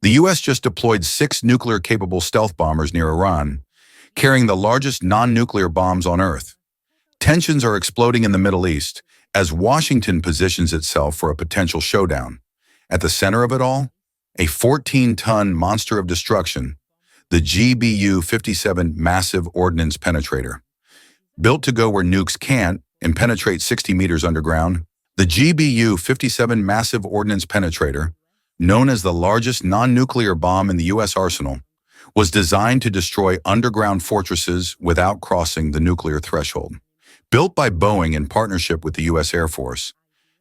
The U.S. just deployed 6 nuclear-capable stealth bombers near Iran, carrying the largest non-nuclear bombs on Earth. Tensions are exploding in the Middle East as Washington positions itself for a potential showdown. At the center of it all, a 14-ton monster of destruction, the GBU-57 Massive Ordnance Penetrator. Built to go where nukes can't and penetrate 60 meters underground, the GBU-57 Massive Ordnance Penetrator, known as the largest non-nuclear bomb in the U.S. arsenal, was designed to destroy underground fortresses without crossing the nuclear threshold. Built by Boeing in partnership with the U.S. Air Force,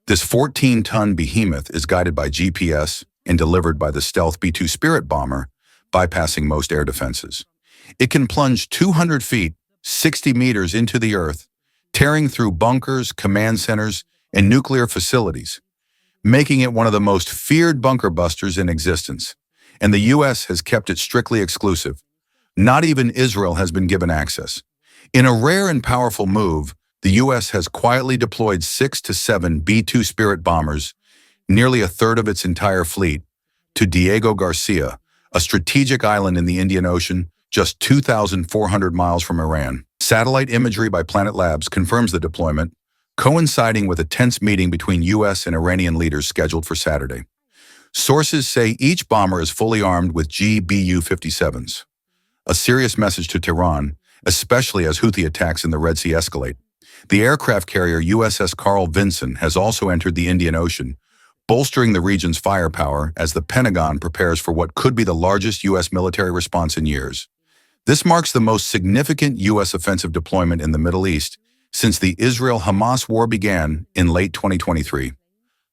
this 14-ton behemoth is guided by GPS and delivered by the stealth B-2 Spirit bomber, bypassing most air defenses. It can plunge 200 feet, 60 meters into the earth, tearing through bunkers, command centers, and nuclear facilities, making it one of the most feared bunker busters in existence. And the U.S. has kept it strictly exclusive. Not even Israel has been given access. In a rare and powerful move, the U.S. has quietly deployed 6 to 7 B-2 Spirit bombers, nearly a third of its entire fleet, to Diego Garcia, a strategic island in the Indian Ocean, just 2,400 miles from Iran. Satellite imagery by Planet Labs confirms the deployment, coinciding with a tense meeting between U.S. and Iranian leaders scheduled for Saturday. Sources say each bomber is fully armed with GBU-57s, a serious message to Tehran, especially as Houthi attacks in the Red Sea escalate. The aircraft carrier USS Carl Vinson has also entered the Indian Ocean, bolstering the region's firepower as the Pentagon prepares for what could be the largest U.S. military response in years. This marks the most significant U.S. offensive deployment in the Middle East since the Israel-Hamas war began in late 2023.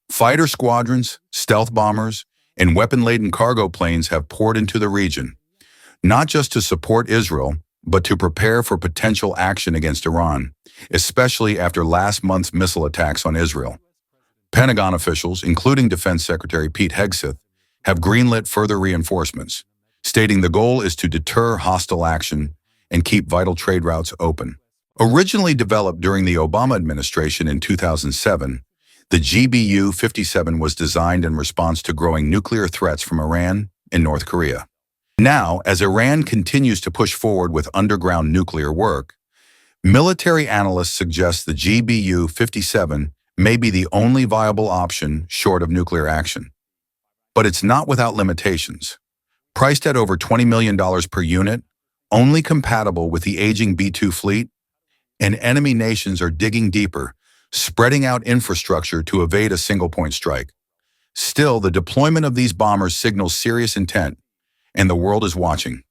Fighter squadrons, stealth bombers, and weapon-laden cargo planes have poured into the region, not just to support Israel, but to prepare for potential action against Iran, especially after last month's missile attacks on Israel. Pentagon officials, including Defense Secretary Pete Hegseth, have greenlit further reinforcements, stating the goal is to deter hostile action and keep vital trade routes open. Originally developed during the Obama administration in 2007, the GBU-57 was designed in response to growing nuclear threats from Iran and North Korea. Now, as Iran continues to push forward with underground nuclear work, military analysts suggest the GBU-57 may be the only viable option short of nuclear action. But it's not without limitations. Priced at over $20 million per unit, only compatible with the aging B-2 fleet, and enemy nations are digging deeper, spreading out infrastructure to evade a single-point strike. Still, the deployment of these bombers signals serious intent, and the world is watching.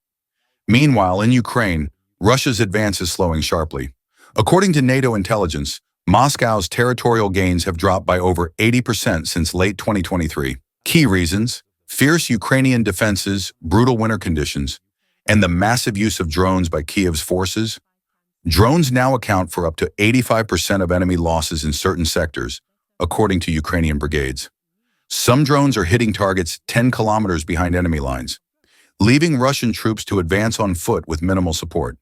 Meanwhile, in Ukraine, Russia's advance is slowing sharply. According to NATO intelligence, Moscow's territorial gains have dropped by over 80% since late 2023. Key reasons: fierce Ukrainian defenses, brutal winter conditions, and the massive use of drones by Kiev's forces. Drones now account for up to 85% of enemy losses in certain sectors, according to Ukrainian brigades. Some drones are hitting targets 10 kilometers behind enemy lines, leaving Russian troops to advance on foot with minimal support.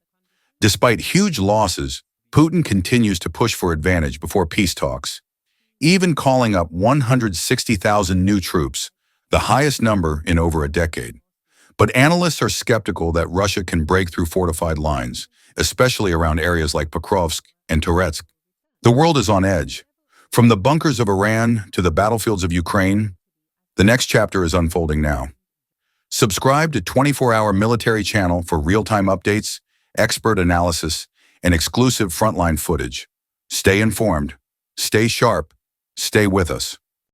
Despite huge losses, Putin continues to push for advantage before peace talks, even calling up 160,000 new troops, the highest number in over a decade. But analysts are skeptical that Russia can break through fortified lines, especially around areas like Pokrovsk and Toretsk. The world is on edge. From the bunkers of Iran to the battlefields of Ukraine, the next chapter is unfolding now. Subscribe to 24-Hour Military Channel for real-time updates, expert analysis, and exclusive frontline footage. Stay informed, stay sharp, stay with us.